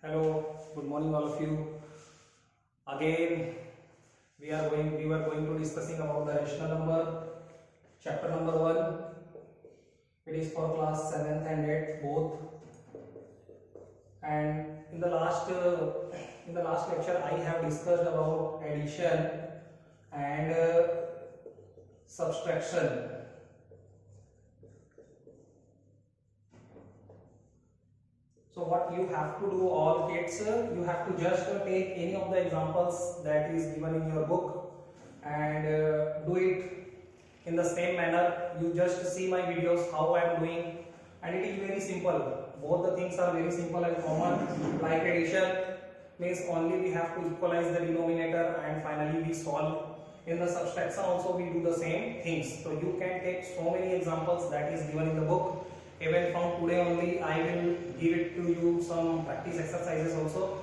Hello, good morning all of you. Again, we were going to discussing about the rational number, chapter number 1. It is for class 7th and 8th both. And in the last lecture, I have discussed about addition and subtraction. So what you have to do, all kids, you have to just take any of the examples that is given in your book and do it in the same manner. You just see my videos how I am doing, and it is very simple. Both the things are very simple and common. Like addition means only we have to equalize the denominator and finally we solve. In the subtraction also we do the same things. So you can take so many examples that is given in the book. Even from today only I will give it to you some practice exercises also,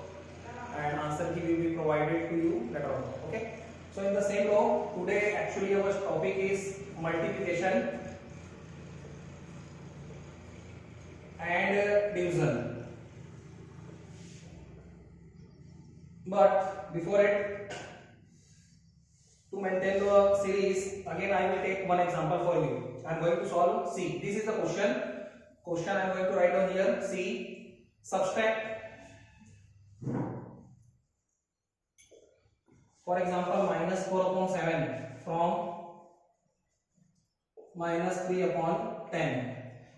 and answer key will be provided to you later on. Okay, so in the same row, today actually our topic is multiplication and division. But before it, to maintain the series, again I will take one example for you. I am going to solve. See, this is the question. I am going to write down here. See, subtract, for example, minus 4 upon 7 from minus 3 upon 10.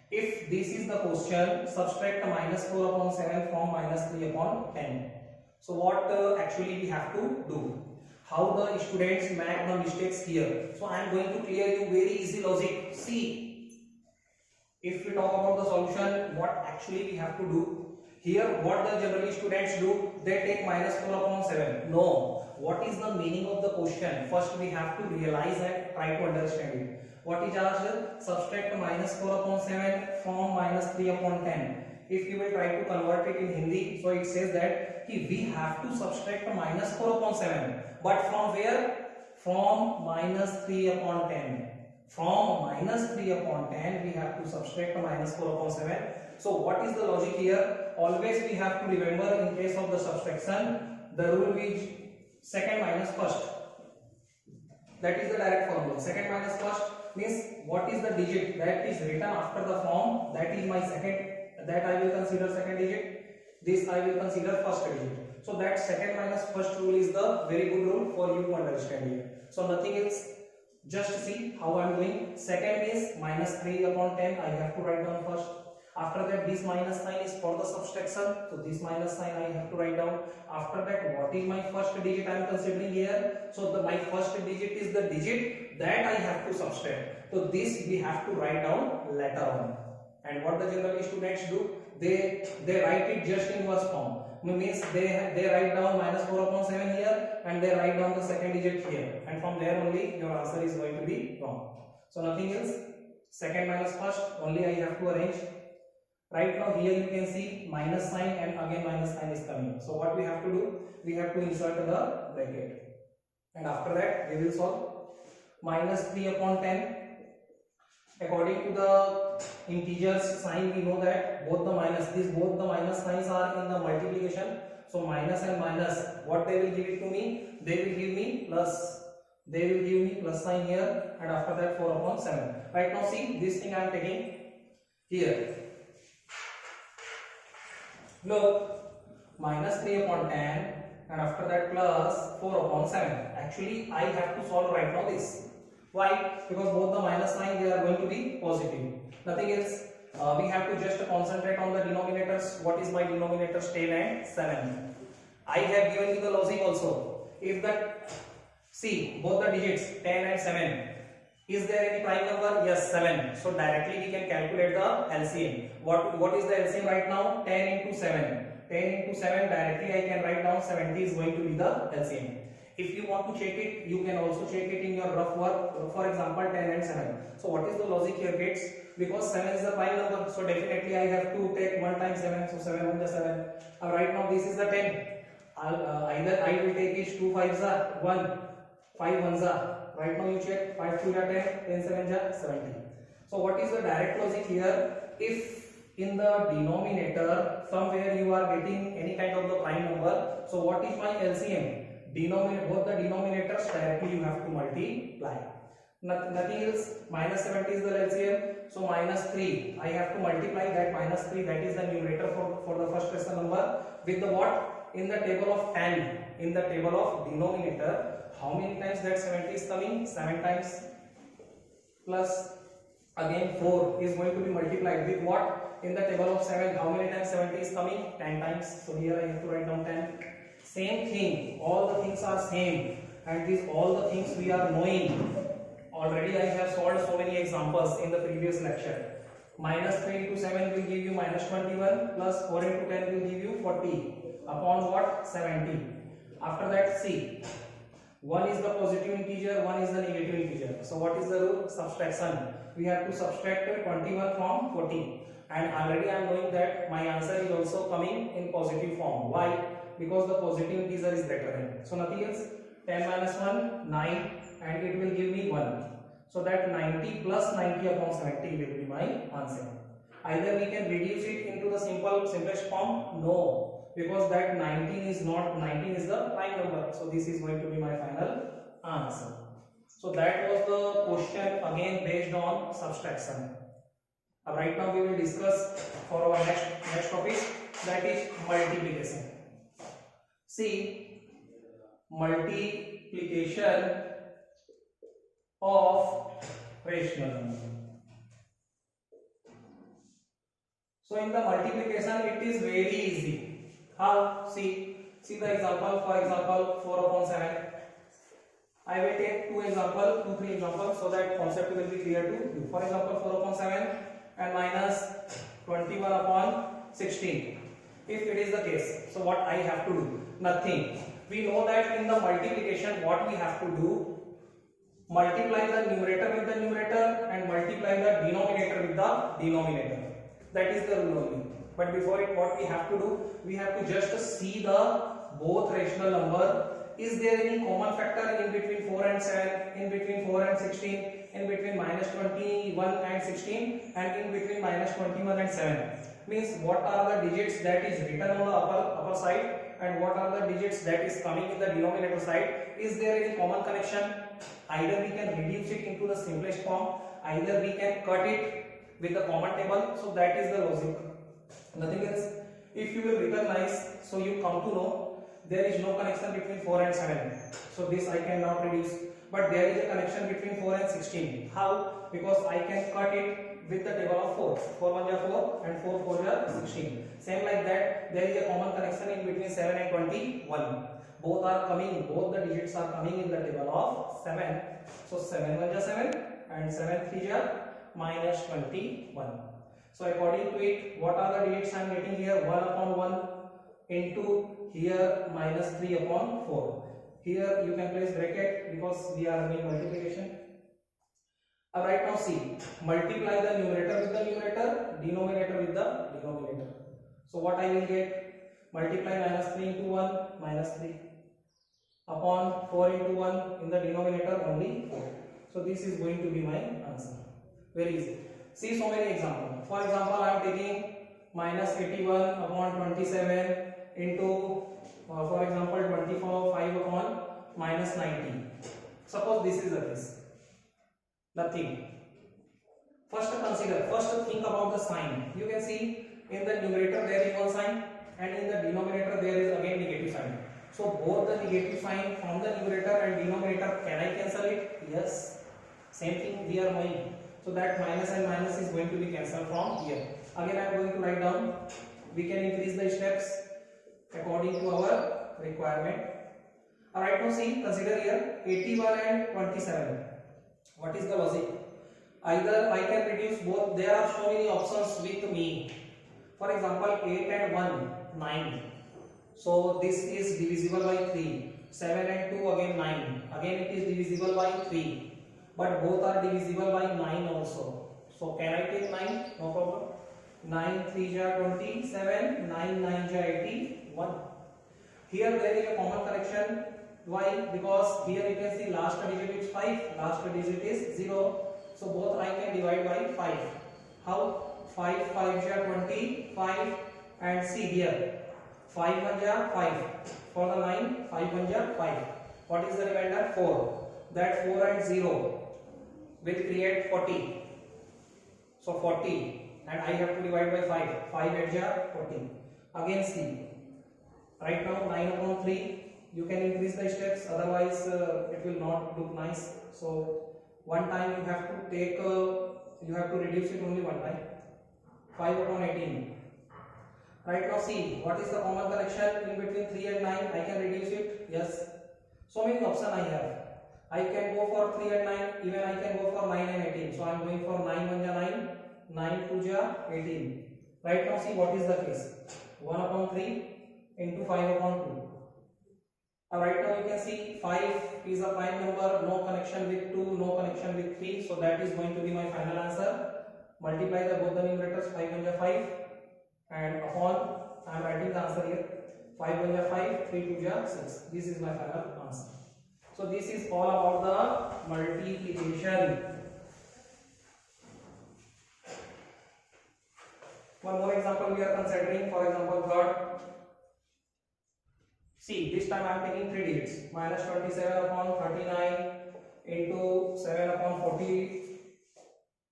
If this is the question, subtract minus 4 upon 7 from minus 3 upon 10. So what actually we have to do? How the students make the mistakes here? So I am going to clear you very easy logic. See, if we talk about the solution, what actually we have to do here, what the generally students do, they take minus 4 upon 7. No, what is the meaning of the question? First we have to realize and try to understand it. What is asked? Subtract minus 4 upon 7 from minus 3 upon 10. If you will try to convert it in Hindi, so it says that we have to subtract minus 4 upon 7. But from where? From minus 3 upon 10. From minus 3 upon 10 we have to subtract minus 4 upon 7. So what is the logic here? Always we have to remember, in case of the subtraction, the rule is second minus first. That is the direct formula. Second minus first means what is the digit that is written after the form, that is my second, that I will consider second digit, this I will consider first digit. So that second minus first rule is the very good rule for you to understand here. So nothing else. Just see how I am doing. Second is minus 3 upon 10. I have to write down first. After that, this minus sign is for the subtraction. So this minus sign I have to write down. After that, what is my first digit I am considering here? So my first digit is the digit that I have to subtract. So this we have to write down later on. And what the general students do? They write it just in verse form. Means they write down minus 4 upon 7 here, and they write down the second digit here, and from there only your answer is going to be wrong. So nothing else. Second minus first only I have to arrange. Right now here you can see minus sign and again minus sign is coming. So what we have to do? We have to insert the bracket, and after that we will solve. Minus 3 upon 10. According to the integers sign, we know that both the minus signs are in the multiplication. So minus and minus, what they will give it to me? They will give me plus. They will give me plus sign here, and after that 4 upon 7. Right now see, this thing I am taking here. Look, minus 3 upon 10 and after that plus 4 upon 7. Actually I have to solve right now this. Why? Because both the minus sign, they are going to be positive. Nothing else. We have to just concentrate on the denominators. What is my denominators? 10 and 7. I have given you the logic also. If that, see both the digits 10 and 7. Is there any prime number? Yes, 7. So directly we can calculate the LCM. What is the LCM right now? 10 into 7. 10 into 7, directly I can write down 70 is going to be the LCM. If you want to check it, you can also check it in your rough work. For example, 10 and 7. So what is the logic here, kids? Because 7 is the prime number, so definitely I have to take 1 times 7. So 7 on the 7. Right now this is the 10. Either I will take is 2 5s are 1, 5 1s are. Right now you check 5 2 are 10, 10 7 are 70. So what is the direct logic here? If in the denominator from where you are getting any kind of the prime number. So what is my LCM? Both the denominators directly you have to multiply. Nothing else. Minus 70 is the LCM. So minus 3. I have to multiply that minus 3. That is the numerator for the first rational number with the what? In the table of 10. In the table of denominator. How many times that 70 is coming? 7 times. Plus again 4 is going to be multiplied with what? In the table of 7. How many times 70 is coming? 10 times. So here I have to write down 10. Same thing. All the things are same. And these all the things we are knowing. Already I have solved so many examples in the previous lecture. Minus 3 into 7 will give you minus 21 plus 4 into 10 will give you 40 upon what? 70. After that see. 1 is the positive integer, 1 is the negative integer. So what is the rule? Subtraction. We have to subtract 21 from 40. And already I am knowing that my answer is also coming in positive form. Why? Because the positive integer is greater than. So nothing else. 10 minus 1, 9 and it will give me 1. So that 90 plus 90 upon 70 will be my answer. Either we can reduce it into the simplest form. No, because that 19 is not, 19 is the prime number. So this is going to be my final answer. So that was the question again based on subtraction. Right now we will discuss for our next topic, that is multiplication. See, multiplication of rational number. So in the multiplication it is very easy. How? See the example. For example, 4 upon 7. I will take 2-3 examples so that concept will be clear to you. For example, 4 upon 7 and minus 21 upon 16. If it is the case, so what I have to do? Nothing. We know that in the multiplication what we have to do? Multiply the numerator with the numerator and multiply the denominator with the denominator. That is the rule only. But before it, what we have to do? We have to just see the both rational number. Is there any common factor in between 4 and 7, in between 4 and 16, in between minus 21 and 16, and in between minus 21 and 7? Means what are the digits that is written on the upper side and what are the digits that is coming in the denominator side? Is there any common connection? Either we can reduce it into the simplest form, either we can cut it with the common table. So that is the logic. Nothing else. If you will recognize, so you come to know there is no connection between 4 and 7. So this I cannot reduce. But there is a connection between 4 and 16. How? Because I can cut it with the table of 4. 4 1 is 4 and 4 4 is 16. Same like that, there is a common connection in between 7 and 21. Both are coming, both the digits are coming in the table of 7. So 7 1 is 7 and 7 3 is minus 21. So according to it, what are the digits I am getting here? 1 upon 1 into here minus 3 upon 4. Here you can place bracket because we are doing multiplication. Right now see, multiply the numerator with the numerator, denominator with the denominator. So what I will get? Multiply minus 3 into 1, minus 3 upon 4 into 1 in the denominator only 4. So this is going to be my answer. Very easy. See so many examples. For example, I am taking minus 81 upon 27 into for example 24 5 upon minus 90. Suppose this is the case. Nothing. First think about the sign. You can see in the numerator there is one sign and in the denominator there is again negative sign. So both the negative sign from the numerator and denominator, can I cancel it? Yes. Same thing we are knowing. So that minus and minus is going to be cancelled from here. Again I am going to write down. We can increase the steps according to our requirement. Alright, now see, consider here 81 and 27. What is the logic? Either I can reduce both. There are so many options with me. For example, 8 and 1, 9. So this is divisible by 3. 7 and 2 again 9. Again it is divisible by 3. But both are divisible by 9 also. So can I take 9? No problem. 9 3 is 27, 9 9 is 81. Here there is a common connection. Why? Because here you can see last digit is 5, last digit is 0. So both I can divide by 5. How? 5 5 ja 25, and see here 5 1 ja 5, for the 9 5 1 ja 5. What is the remainder? 4. That 4 and 0 will create 40. So 40, and I have to divide by 5. 5 8 ja 40. Again see, right now 9 upon 3. You can increase the steps, otherwise it will not look nice. So one time you have to take you have to reduce it only one time. 5 upon 18. Right now see, what is the common connection in between 3 and 9? I can reduce it. Yes, so many options I have. I can go for 3 and 9, even I can go for 9 and 18. So I am going for 9 1 ja 9, 9 2 ja 18. Right now see, what is the case? 1 upon 3 into 5 upon 2. Right now you can see 5 is a prime number, no connection with 2, no connection with 3. So that is going to be my final answer. Multiply both the numerators. 5 1 ja 5, and upon, I am writing the answer here. 5 1 ja 5, 3 2 ja 6. This is my final answer. So this is all about the multiplication. One more example we are considering. For example, third. See, this time I am taking 3 digits. Minus 27 upon 39 into 7 upon 40,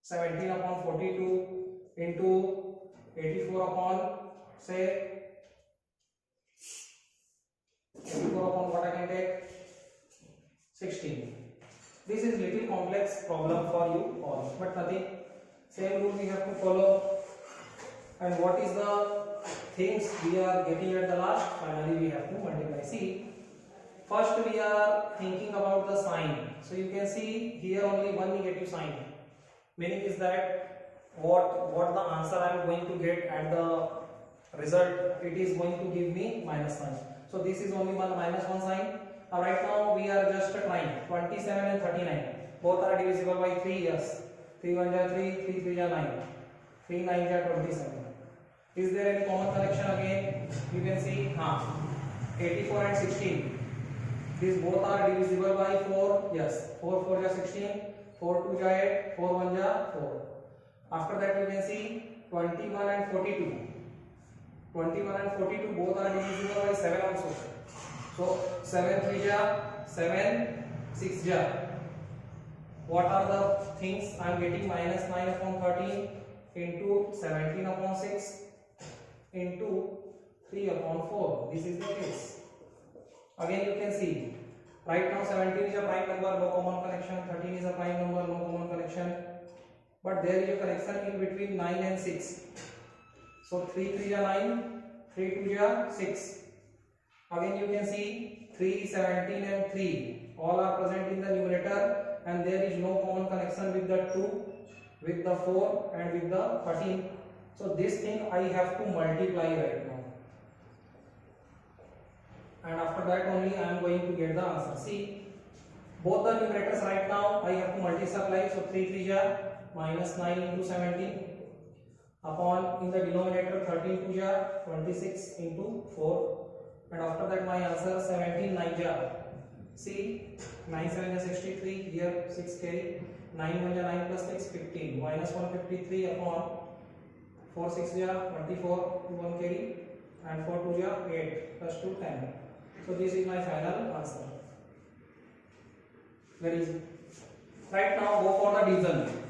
17 upon 42 into 84 upon, say, 84 upon what I can take? 16. This is little complex problem for you all, but nothing. Same rule we have to follow. And what is the things we are getting at the last? Finally we have to multiply. See, first we are thinking about the sign. So you can see here only one negative sign. Meaning is that what the answer I am going to get at the result, it is going to give me minus sign. So this is only one minus 1 sign. Right now we are just trying 27 and 39. Both are divisible by 3. Yes. 3 1 ja 3, 3 3 ja 9, 3 9 ja 27. Is there any common connection again? You can see 84 and 16. These both are divisible by 4. Yes. 4 4 ja 16, 4 2 ja 8, 4 1 ja 4. After that you can see 21 and 42. 21 and 42 both are divisible by 7 also. So 7 3 ja 7, 6 ja. What are the things I am getting? Minus 9 upon 13 into 17 upon 6 into 3 upon 4. This is the case. Again you can see, right now 17 is a prime number, no common connection. 13 is a prime number, no common connection. But there is a connection in between 9 and 6. So 3 3 ja 9, 3 2 ja 6. Again you can see 3, 17 and 3 all are present in the numerator, and there is no common connection with the 2, with the 4 and with the 13. So this thing I have to multiply right now, and after that only I am going to get the answer. See, both the numerators right now I have to multiply. So 3 3 ja minus 9 into 17 upon, in the denominator 13 2 ja 26 into 4, and after that my answer 17 9 ja. See, 9 7 ja 63, here 6 carry, 9 1 ja 9 plus 6 15, minus 153 upon 4 6 ja 24, 2 1 carry, and 4 2 ja 8 plus 2 10. So this is my final answer. Very easy. Right now go for the division.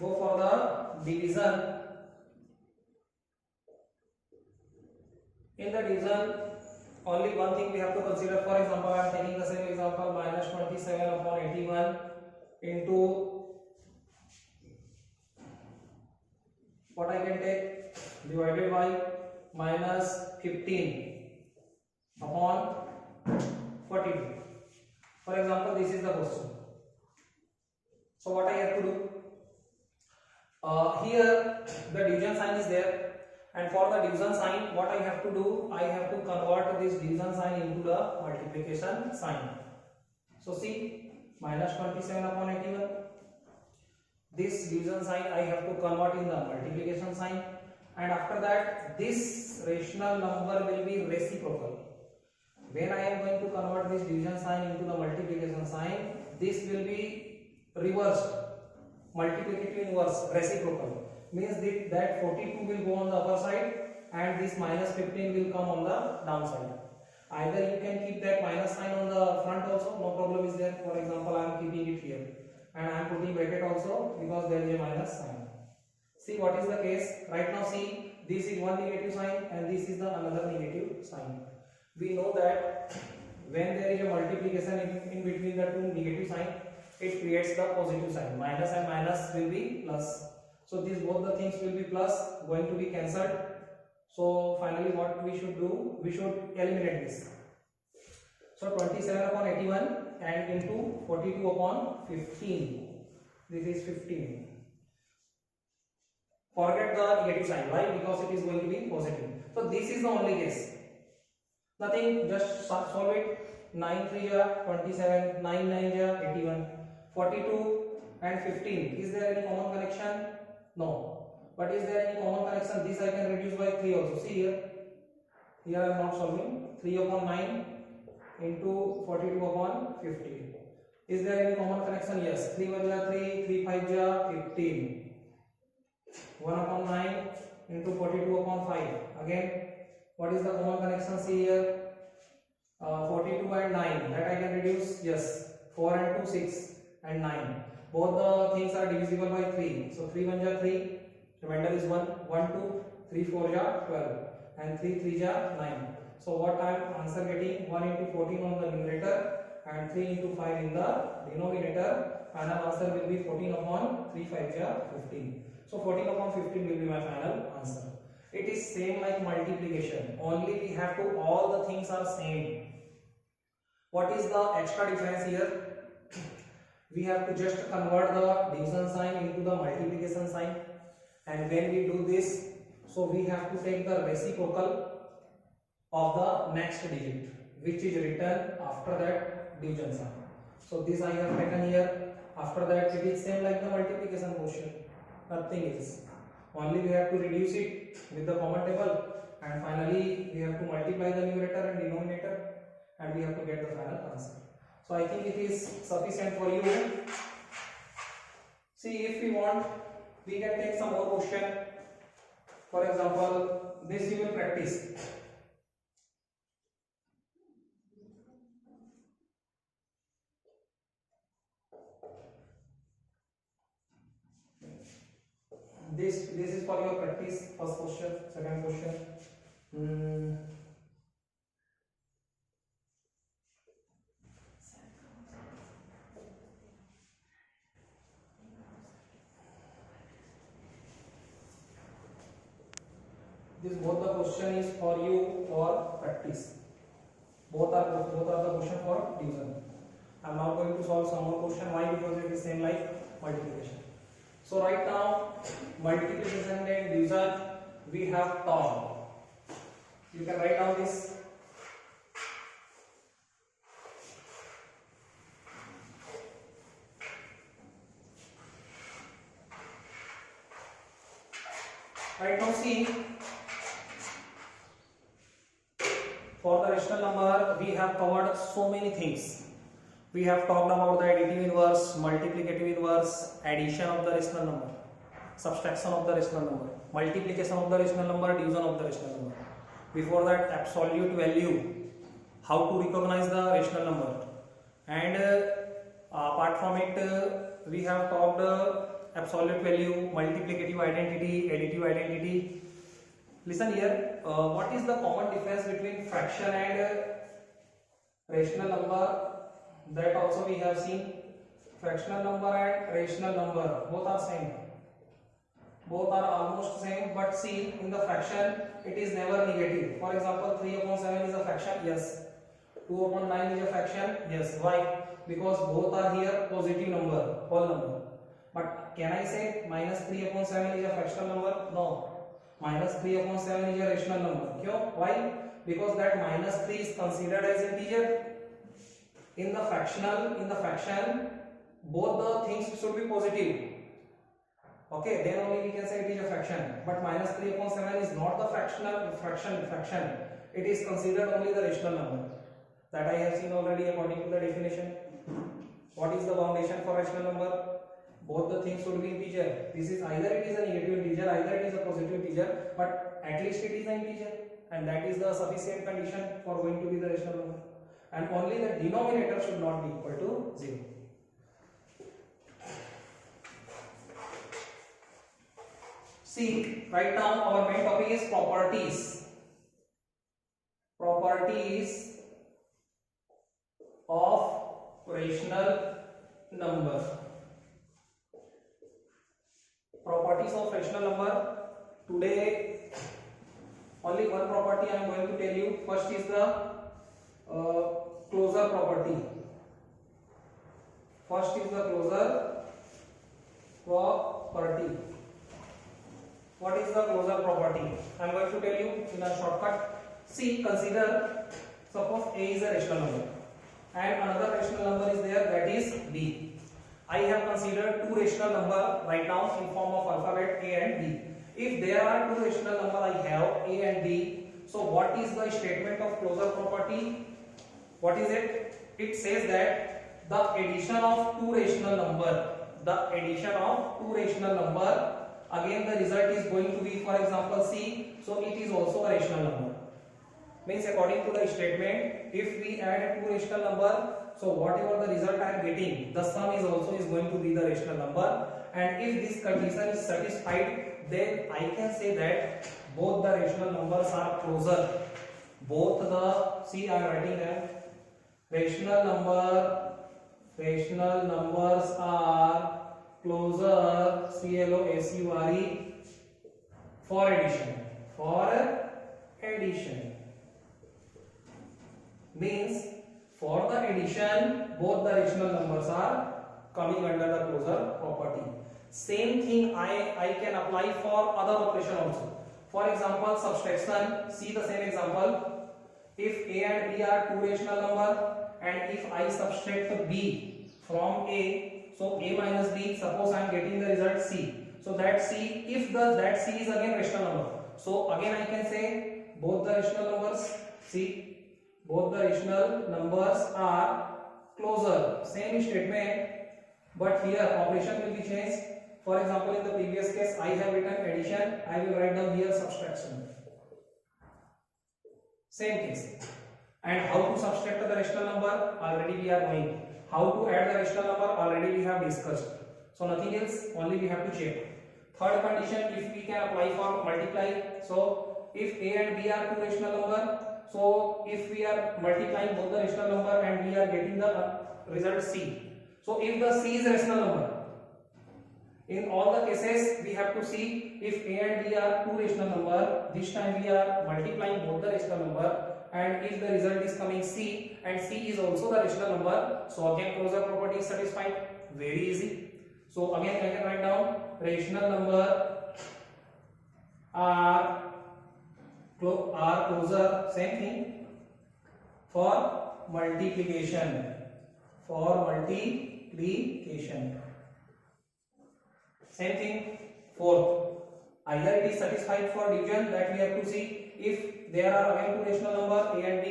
Go for the division. In the division, only one thing we have to consider. For example, I am taking the same example, minus 27 upon 81 into, what I can take, divided by minus 15 upon 42. For example, this is the question. So what I have to do? Here the division sign is there. And for the division sign, what I have to do? I have to convert this division sign into the multiplication sign. So see, minus 27 upon 81. This division sign I have to convert in the multiplication sign. And after that, this rational number will be reciprocal. When I am going to convert this division sign into the multiplication sign, this will be reversed. multiplicative inverse reciprocal means that 42 will go on the upper side and this minus 15 will come on the downside. Either you can keep that minus sign on the front also, no problem is there. For example, I am keeping it here and I am putting bracket also because there is a minus sign. See what is the case right now. See, this is one negative sign and this is the another negative sign. We know that when there is a multiplication in between the two negative sign, it creates the positive sign. Minus and minus will be plus. So these both the things will be plus, going to be cancelled. So finally what we should do, we should eliminate this. So 27 upon 81 and into 42 upon 15. This is 15. Forget the negative sign. Why? Because it is going to be positive. So this is the only case. Nothing, just solve it. 9 3 ja 27, 9 9 ja 81, 42 and 15. Is there any common connection? No. But is there any common connection? This I can reduce by 3 also. See here. Here I am not solving. 3 upon 9 into 42 upon 15. Is there any common connection? Yes. 3 1 ja 3, 3 5 ja 15. 1 upon 9 into 42 upon 5. Again, what is the common connection? See here. 42 and 9. That I can reduce. Yes. 4 and 2 6 and 9. Both the things are divisible by 3. So 3 1 ja 3. Remainder is 1, 1 2, 3 4 ja 12 and 3 3 ja 9. So what I am answer getting, 1 into 14 on the numerator and 3 into 5 in the denominator. Final answer will be 14 upon 3 5 ja 15. So 14 upon 15 will be my final answer. It is same like multiplication, only we have to, all the things are same. What is the extra difference here? We have to just convert the division sign into the multiplication sign. And when we do this, so we have to take the reciprocal of the next digit, which is written after that division sign. So this I have taken here. After that, it is same like the multiplication question. Nothing is. Only we have to reduce it with the common table, and finally we have to multiply the numerator and denominator, and we have to get the final answer. So I think it is sufficient for you. See, if we want, we can take some more question. For example, this you will practice. This is for your practice. First question, second question. This both the question is for you for practice. Both are the question for division. I am now going to solve some more question. Why? Because it is same like multiplication. So right now, multiplication and division we have taught. You can write down this. Right now, see, for the rational number we have covered so many things. We have talked about the additive inverse, multiplicative inverse, addition of the rational number, subtraction of the rational number, multiplication of the rational number, division of the rational number. Before that, absolute value, how to recognize the rational number, and apart from it, we have talked absolute value, multiplicative identity, additive identity. Listen here, what is the common difference between fraction and rational number? That also we have seen. Fractional number and rational number, both are same. Both are almost same, but see, in the fraction it is never negative. For example, 3 upon 7 is a fraction, yes. 2 upon 9 is a fraction, yes. Why? Because both are here positive number, whole number. But can I say minus 3 upon 7 is a fractional number? No. Minus 3 upon 7 is a rational number. Why? Because that minus 3 is considered as integer. In the fraction, both the things should be positive. Okay, then only we can say it is a fraction. But minus 3 upon 7 is not the fraction. It is considered only the rational number. That I have seen already according to the definition. What is the foundation for rational number? both the things should be integer. This is either it is a negative integer, either it is a positive integer, but at least it is an integer, and that is the sufficient condition for going to be the rational number. And only the denominator should not be equal to 0. See, right now our main topic is properties. Properties of rational number. Properties of rational number. Today only one property I am going to tell you. First is the closure property. First is the closure property. What is the closure property? I am going to tell you in a shortcut. See, consider, suppose A is a rational number and another rational number is there, that is B. I have considered two rational number right now in form of alphabet A and B. If there are two rational number I have A and B, so what is the statement of closure property? What is it? It says that the addition of two rational number, again the result is going to be, for example, C, so it is also a rational number. Means according to the statement, if we add two rational number, so whatever the result I am getting, the sum is also going to be the rational number. And if this condition is satisfied, then I can say that both the rational numbers are closer. Both the, see I am writing them, rational numbers are closer, CLOSURE, for addition. Means for the addition, both the rational numbers are coming under the closure property. Same thing I can apply for other operation also. For example, subtraction. See the same example. If A and B are two rational number, and if I subtract B from A, so A minus B, suppose I am getting the result C. So that C, if that C is again rational number, so again I can say both the rational numbers, see, both the rational numbers are closer. Same statement, but here operation will be changed. For example, in the previous case I have written addition, I will write down here subtraction. Same case. And how to subtract the rational number, already we are knowing. How to add the rational number, already we have discussed. So nothing else, only we have to check. Third condition, if we can apply for multiply. So if A and B are two rational number, so if we are multiplying both the rational number and we are getting the result C. So if the C is a rational number, in all the cases we have to see if A and B are two rational number, this time we are multiplying both the rational number, and if the result is coming C and C is also the rational number, so again closure property is satisfied. Very easy. So again I can write down rational number are closer, same thing for multiplication. Same thing. Fourth, either it is satisfied for division, that we have to see if there are again two rational number A and B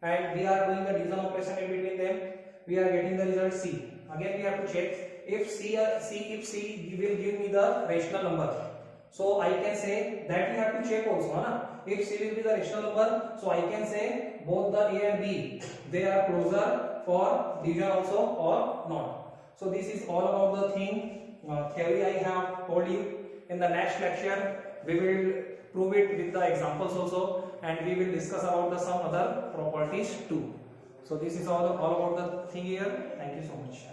and we are doing the division operation in between them, we are getting the result C. Again we have to check if C will give me the rational number. So I can say that we have to check also, na? If C will be the rational number, so I can say both the A and B, they are closer for division also or not. So this is all about the theory I have told you. In the next lecture we will prove it with the examples also, and we will discuss about some other properties too. So this is all about the thing here. Thank you so much.